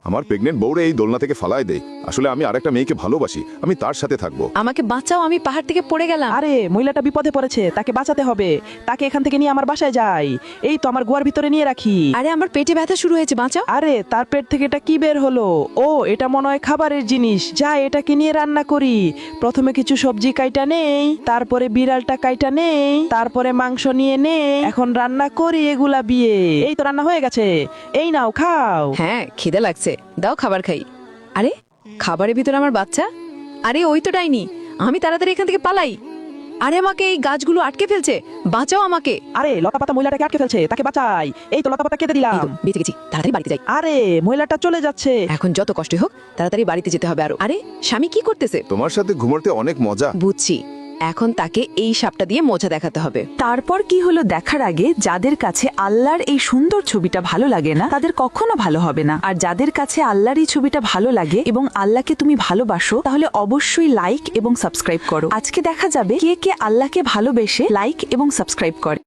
আমার প্রেগনেন্ট বউরে এই দোলনা থেকে ফালায় দেয়। আসলে আমি আরেকটা মেয়েকে ভালোবাসি, আমি তার সাথে থাকবো। আমাকে বাঁচাও, আমি পাহাড় থেকে পড়ে গেলাম। আরে মহিলাটা বিপদে পড়েছে, তাকে বাঁচাতে হবে। তাকে এখান থেকে নিয়ে আমার বাসায় যাই। এই তো আমার গুহার ভিতরে নিয়ে রাখি। আরে আমার পেটে ব্যথা শুরু হয়েছে, বাঁচাও। আরে তার পেট থেকে এটা কি বের হলো? ও এটা মনে হয় খাবারের জিনিস। যা এটাকে নিয়ে রান্না করি। প্রথমে কিছু সবজি কাইটা নেই, তারপরে বিড়ালটা কাইটা নেই, তারপরে মাংস নিয়ে নেই। এখন রান্না করি এগুলা বিয়ে। এই তো রান্না হয়ে গেছে, এই নাও খাও। হ্যাঁ খিদে লাগছে, দাও খাবার খাই। আরে খাবারের ভিতরে আমার বাচ্চা। আরে ওই তো ডাইনি, আমি তাড়াতাড়ি এখান থেকে পালাই। আরে আমাকে এই গাছগুলো আটকে ফেলছে, বাঁচাও আমাকে। আরে লতাপাতা মহিলাটাকে আটকে ফেলছে, তাকে বাঁচাই। এই তো লতাপাতা কেটে দিলাম। এই তো, বেঁচে গেছি, তাড়াতাড়ি বাড়িতে যাই। আরে মহিলাটা চলে যাচ্ছে। এখন যত কষ্ট হোক তাড়াতাড়ি বাড়িতে যেতে হবে। আরো আরে স্বামী কি করতেছে? তোমার সাথে ঘুমাতে অনেক মজা। বুঝছি, এখন তাকে এই সাপটা দিয়ে মজা দেখাতে হবে। তারপর কি হলো দেখার আগে যাদের কাছে আল্লাহর এই সুন্দর ছবিটা ভালো লাগে না তাদের কখনো ভালো হবে না। আর যাদের কাছে আল্লাহর এই ছবিটা ভালো লাগে এবং আল্লাহকে তুমি ভালোবাসো তাহলে অবশ্যই লাইক এবং সাবস্ক্রাইব করো। আজকে দেখা যাবে কে কে আল্লাহকে ভালোবেসে লাইক এবং সাবস্ক্রাইব করে।